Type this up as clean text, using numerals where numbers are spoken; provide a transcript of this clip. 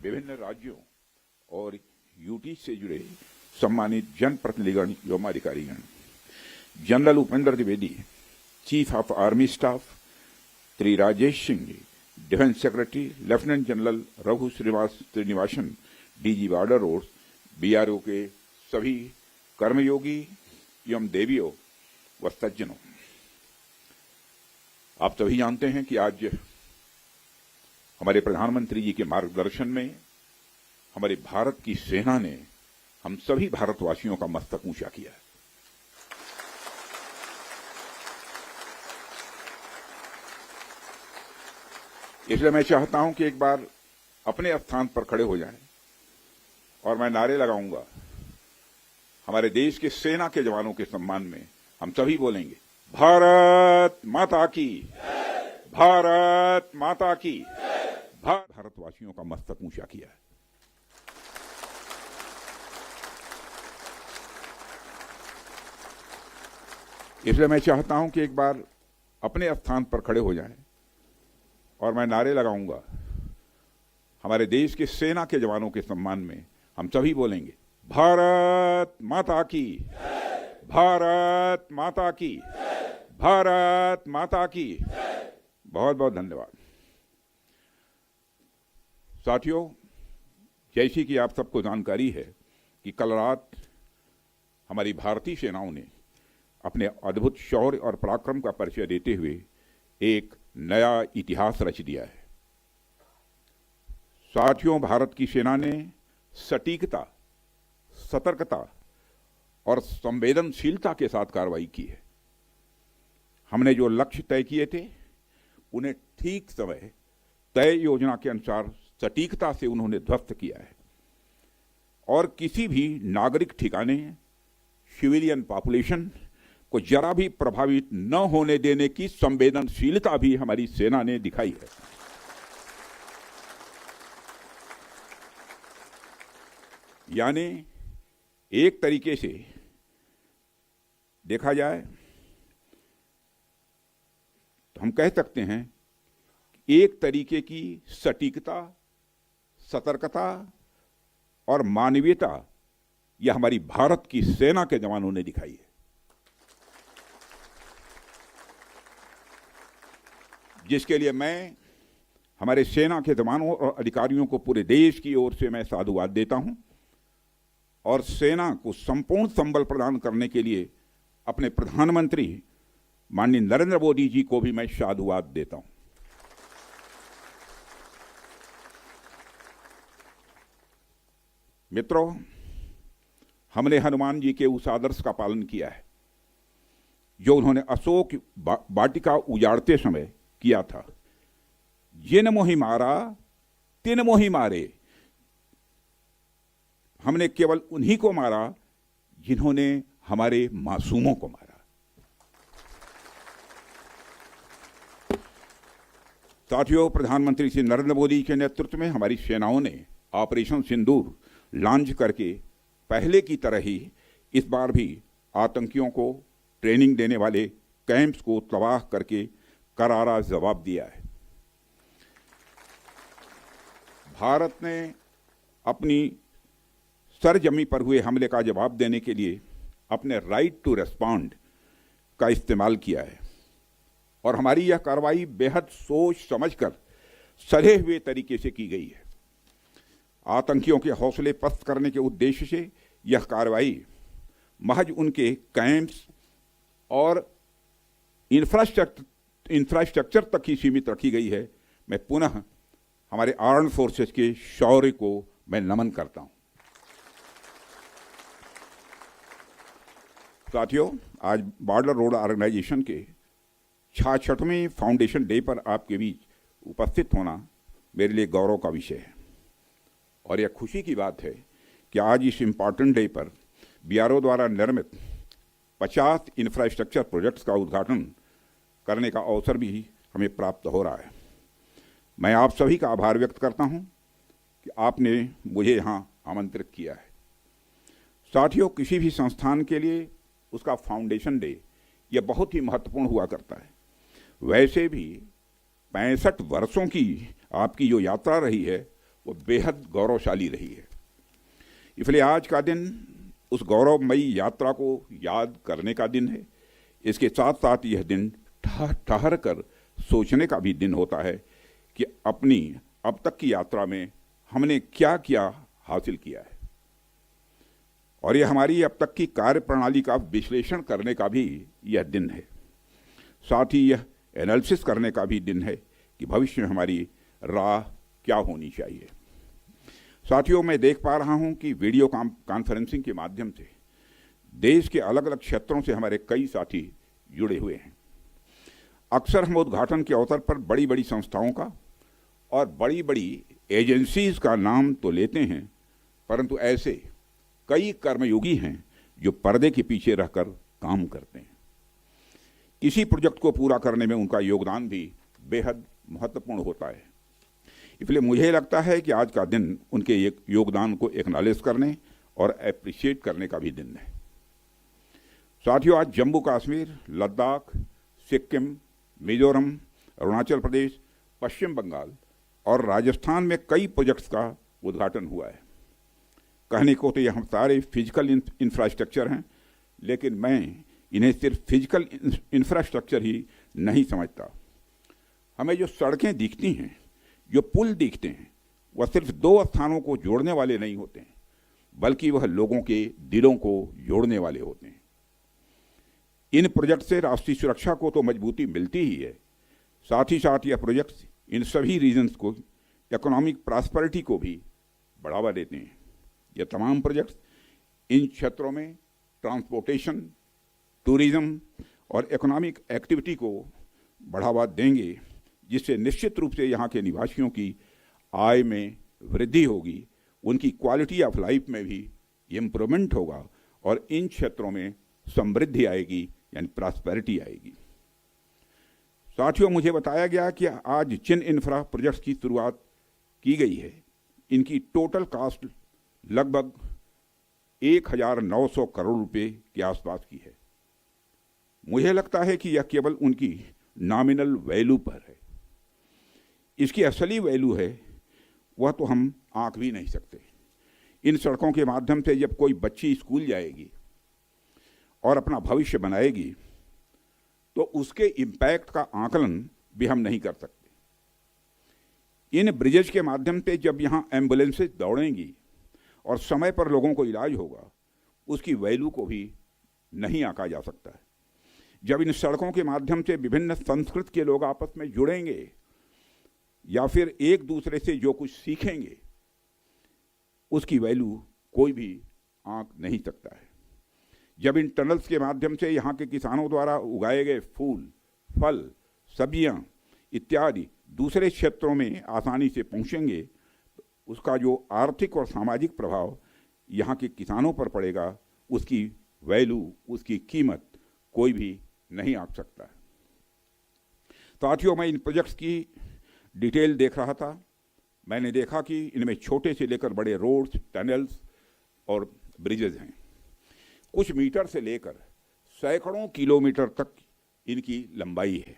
विभिन्न राज्यों और यूटी से जुड़े सम्मानित जनप्रतिनिधिगण एवं अधिकारीगण, general Upendra Dwivedi, chief of army staff, Shri Rajesh Singh ji, defence secretary, lieutenant general Raghu Srinivasan, DG border roads, BRO के सभी कर्मयोगी एवं देवियों व सज्जनों, आप सभी जानते हैं कि आज हमारे प्रधानमंत्री जी के मार्गदर्शन में हमारे भारत की सेना ने हम सभी भारतवासियों का मस्तक ऊंचा किया है। इसलिए मैं चाहता हूं कि एक बार अपने स्थान पर खड़े हो जाएं और मैं नारे लगाऊंगा। हमारे देश के सेना के जवानों के सम्मान में हम सभी बोलेंगे, भारत माता की, भारत माता की। भारतवासियों का मस्तक ऊंचा किया है। इसलिए मैं चाहता हूं कि एक बार अपने स्थान पर खड़े हो जाएं और मैं नारे लगाऊंगा। हमारे देश के सेना के जवानों के सम्मान में हम सभी बोलेंगे, भारत माता की, भारत माता की, भारत माता की। बहुत बहुत धन्यवाद। साथियों, जैसी कि आप सबको जानकारी है कि कल रात हमारी भारतीय सेनाओं ने अपने अद्भुत शौर्य और पराक्रम का परिचय देते हुए एक नया इतिहास रच दिया है। साथियों, भारत की सेना ने सटीकता, सतर्कता और संवेदनशीलता के साथ कार्रवाई की है। हमने जो लक्ष्य तय किए थे उन्हें ठीक समय तय योजना के अनुसार सटीकता से उन्होंने ध्वस्त किया है और किसी भी नागरिक ठिकाने, सिविलियन पॉपुलेशन को जरा भी प्रभावित न होने देने की संवेदनशीलता भी हमारी सेना ने दिखाई है। यानी एक तरीके से देखा जाए तो हम कह सकते हैं एक तरीके की सटीकता, सतर्कता और मानवीयता यह हमारी भारत की सेना के जवानों ने दिखाई है, जिसके लिए मैं हमारे सेना के जवानों और अधिकारियों को पूरे देश की ओर से मैं साधुवाद देता हूं और सेना को संपूर्ण संबल प्रदान करने के लिए अपने प्रधानमंत्री माननीय नरेंद्र मोदी जी को भी मैं साधुवाद देता हूं। मित्रों, हमने हनुमान जी के उस आदर्श का पालन किया है जो उन्होंने अशोक वाटिका उजाड़ते समय किया था, जिन मोहि मारा तिन मोहि मारे। हमने केवल उन्हीं को मारा जिन्होंने हमारे मासूमों को मारा। साथियों, प्रधानमंत्री श्री नरेंद्र मोदी के नेतृत्व में हमारी सेनाओं ने ऑपरेशन सिंदूर लॉन्च करके पहले की तरह ही इस बार भी आतंकियों को ट्रेनिंग देने वाले कैंप्स को तबाह करके करारा जवाब दिया है। भारत ने अपनी सरजमी पर हुए हमले का जवाब देने के लिए अपने राइट टू रेस्पॉन्ड का इस्तेमाल किया है और हमारी यह कार्रवाई बेहद सोच समझकर सधे हुए तरीके से की गई है। आतंकियों के हौसले पस्त करने के उद्देश्य से यह कार्रवाई महज उनके कैंप्स और इंफ्रास्ट्रक्चर तक ही सीमित रखी गई है। मैं पुनः हमारे आर्म्ड फोर्सेस के शौर्य को मैं नमन करता हूं। साथियों, आज बॉर्डर रोड ऑर्गेनाइजेशन के 66वें फाउंडेशन डे पर आपके बीच उपस्थित होना मेरे लिए गौरव का विषय है और यह खुशी की बात है कि आज इस इम्पॉर्टेंट डे पर बीआरओ द्वारा निर्मित 50 इंफ्रास्ट्रक्चर प्रोजेक्ट्स का उद्घाटन करने का अवसर भी हमें प्राप्त हो रहा है। मैं आप सभी का आभार व्यक्त करता हूं कि आपने मुझे यहां आमंत्रित किया है। साथियों, किसी भी संस्थान के लिए उसका फाउंडेशन डे यह बहुत ही महत्वपूर्ण हुआ करता है। वैसे भी 65 वर्षों की आपकी जो यात्रा रही है वो बेहद गौरवशाली रही है। इसलिए आज का दिन उस गौरवमयी यात्रा को याद करने का दिन है। इसके साथ साथ यह दिन ठहर कर सोचने का भी दिन होता है कि अपनी अब तक की यात्रा में हमने क्या क्या हासिल किया है, और यह हमारी अब तक की कार्य प्रणाली का विश्लेषण करने का भी यह दिन है। साथ ही यह एनालिसिस करने का भी दिन है कि भविष्य में हमारी राह क्या होनी चाहिए। साथियों, मैं देख पा रहा हूं कि वीडियो कॉन्फ्रेंसिंग के माध्यम से देश के अलग अलग क्षेत्रों से हमारे कई साथी जुड़े हुए हैं। अक्सर हम उद्घाटन के अवसर पर बड़ी बड़ी संस्थाओं का और बड़ी बड़ी एजेंसीज का नाम तो लेते हैं, परंतु ऐसे कई कर्मयोगी हैं जो पर्दे के पीछे रहकर काम करते हैं। किसी प्रोजेक्ट को पूरा करने में उनका योगदान भी बेहद महत्वपूर्ण होता है। इसलिए मुझे लगता है कि आज का दिन उनके योगदान को एक्नॉलेज करने और अप्रिशिएट करने का भी दिन है। साथियों, आज जम्मू कश्मीर, लद्दाख, सिक्किम, मिजोरम, अरुणाचल प्रदेश, पश्चिम बंगाल और राजस्थान में कई प्रोजेक्ट्स का उद्घाटन हुआ है। कहने को तो ये हम सारे फिजिकल इंफ्रास्ट्रक्चर हैं, लेकिन मैं इन्हें सिर्फ फिजिकल इंफ्रास्ट्रक्चर ही नहीं समझता। हमें जो सड़कें दिखती हैं, जो पुल दिखते हैं, वह सिर्फ दो स्थानों को जोड़ने वाले नहीं होते हैं, बल्कि वह लोगों के दिलों को जोड़ने वाले होते हैं। इन प्रोजेक्ट से राष्ट्रीय सुरक्षा को तो मजबूती मिलती ही है, साथ ही साथ यह प्रोजेक्ट्स इन सभी रीजन्स को इकोनॉमिक प्रॉस्पेरिटी को भी बढ़ावा देते हैं। ये तमाम प्रोजेक्ट्स इन क्षेत्रों में ट्रांसपोर्टेशन, टूरिज्म और इकोनॉमिक एक्टिविटी को बढ़ावा देंगे, जिससे निश्चित रूप से यहाँ के निवासियों की आय में वृद्धि होगी, उनकी क्वालिटी ऑफ लाइफ में भी इम्प्रूवमेंट होगा और इन क्षेत्रों में समृद्धि आएगी, यानी प्रॉस्पेरिटी आएगी। साथियों, मुझे बताया गया कि आज जिन इंफ्रा प्रोजेक्ट्स की शुरुआत की गई है, इनकी टोटल कास्ट लगभग 1900 करोड़ रुपए के आसपास की है। मुझे लगता है कि यह केवल उनकी नॉमिनल वैल्यू पर है। इसकी असली वैल्यू है वह तो हम आंक भी नहीं सकते। इन सड़कों के माध्यम से जब कोई बच्ची स्कूल जाएगी और अपना भविष्य बनाएगी, तो उसके इम्पैक्ट का आकलन भी हम नहीं कर सकते। इन ब्रिजेज के माध्यम से जब यहाँ एम्बुलेंसेज दौड़ेंगी और समय पर लोगों को इलाज होगा, उसकी वैल्यू को भी नहीं आंका जा सकता है। जब इन सड़कों के माध्यम से विभिन्न संस्कृति के लोग आपस में जुड़ेंगे या फिर एक दूसरे से जो कुछ सीखेंगे, उसकी वैल्यू कोई भी आंक नहीं सकता है। जब इन टनल्स के माध्यम से यहाँ के किसानों द्वारा उगाए गए फूल, फल, सब्जियाँ इत्यादि दूसरे क्षेत्रों में आसानी से पहुँचेंगे, तो उसका जो आर्थिक और सामाजिक प्रभाव यहाँ के किसानों पर पड़ेगा, उसकी वैल्यू, उसकी कीमत कोई भी नहीं आंक सकता है। साथियों, मैं इन प्रोजेक्ट्स की डिटेल देख रहा था। मैंने देखा कि इनमें छोटे से लेकर बड़े रोड्स, टनल्स और ब्रिजेज हैं। कुछ मीटर से लेकर सैकड़ों किलोमीटर तक इनकी लंबाई है।